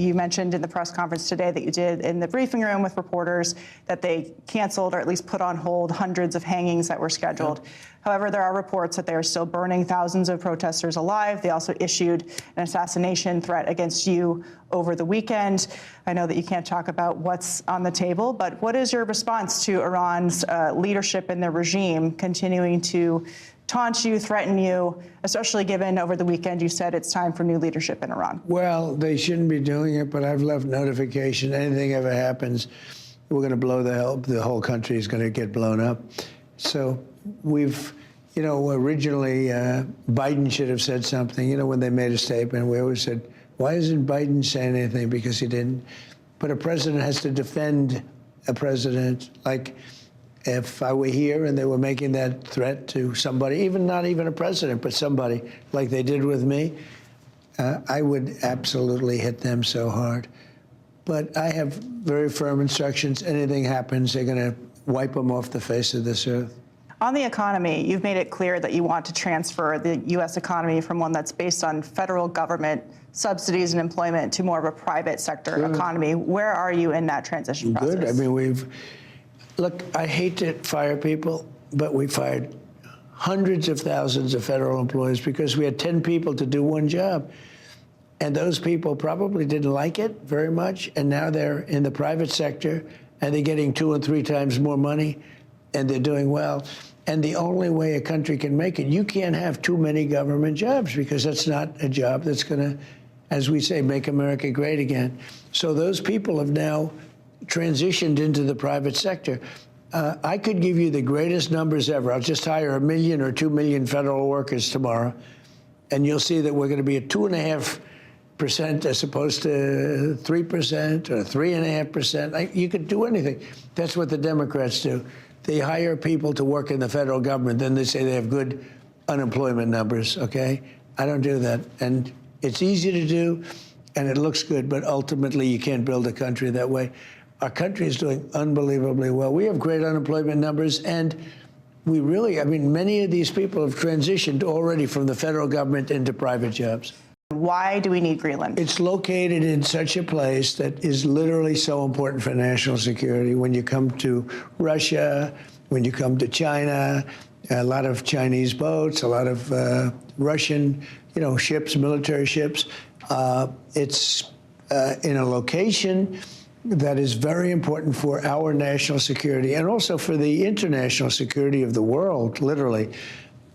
You mentioned in the press conference today that you did in the briefing room with reporters that they canceled or at least put on hold hundreds of hangings that were scheduled. However, there are reports that they are still burning thousands of protesters alive. They also issued an assassination threat against you over the weekend. I know that you can't talk about what's on the table, but what is your response to Iran's leadership in the regime continuing to taunt you, threaten you, especially given over the weekend you said it's time for new leadership in Iran? Well, they shouldn't be doing it, but I've left notification. Anything ever happens, we're going to blow the whole country is going to get blown up. So we've, originally Biden should have said something. When they made a statement, we always said, why isn't Biden saying anything? Because he didn't. But a president has to defend a president. Like, if I were here and they were making that threat to somebody, not even a president, but somebody, like they did with me, I would absolutely hit them so hard. But I have very firm instructions. Anything happens, they're going to wipe them off the face of this earth. On the economy, you've made it clear that you want to transfer the U.S. economy from one that's based on federal government subsidies and employment to more of a private sector economy. Where are you in that transition process? Good. I mean, look, I hate to fire people, but we fired hundreds of thousands of federal employees because we had 10 people to do one job. And those people probably didn't like it very much. And now they're in the private sector and they're getting 2 and 3 times more money and they're doing well. And the only way a country can make it, you can't have too many government jobs because that's not a job that's going to, as we say, make America great again. So those people have now transitioned into the private sector. I could give you the greatest numbers ever. I'll just hire 1 million or 2 million federal workers tomorrow, and you'll see that we're going to be at 2.5% as opposed to 3% or 3.5%. You could do anything. That's what the Democrats do. They hire people to work in the federal government, then they say they have good unemployment numbers, okay? I don't do that. And it's easy to do, and it looks good, but ultimately you can't build a country that way. Our country is doing unbelievably well. We have great unemployment numbers, and we really, many of these people have transitioned already from the federal government into private jobs. Why do we need Greenland? It's located in such a place that is literally so important for national security. When you come to Russia, when you come to China, a lot of Chinese boats, a lot of Russian, ships, military ships. It's in a location that is very important for our national security and also for the international security of the world, literally.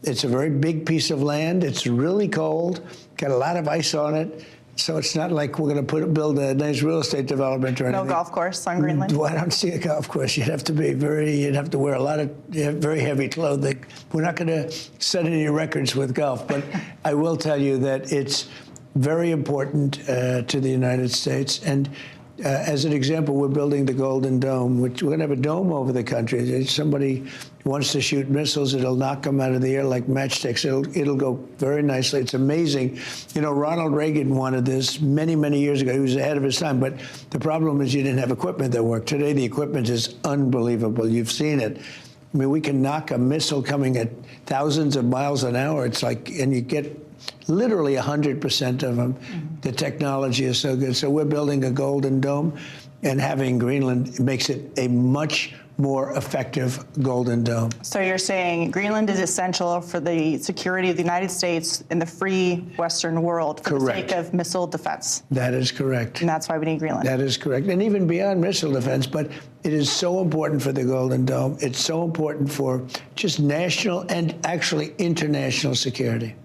It's a very big piece of land. It's really cold, got a lot of ice on it. So it's not like we're going to build a nice real estate development or anything. No golf course on Greenland? Well, I don't see a golf course. You'd have to wear a lot of very heavy clothing. We're not going to set any records with golf, but I will tell you that it's very important to the United States. And as an example, we're building the Golden Dome, which we're going to have a dome over the country. If somebody wants to shoot missiles, it'll knock them out of the air like matchsticks. It'll go very nicely. It's amazing. Ronald Reagan wanted this many, many years ago. He was ahead of his time. But the problem is you didn't have equipment that worked. Today, the equipment is unbelievable. You've seen it. We can knock a missile coming at thousands of miles an hour. It's like, and you get literally 100% of them. The technology is so good. So we're building a Golden Dome, and having Greenland makes it a much more effective Golden Dome. So you're saying Greenland is essential for the security of the United States and the free Western world for the sake of missile defense. That is correct. And that's why we need Greenland. That is correct. And even beyond missile defense, but it is so important for the Golden Dome. It's so important for just national and actually international security.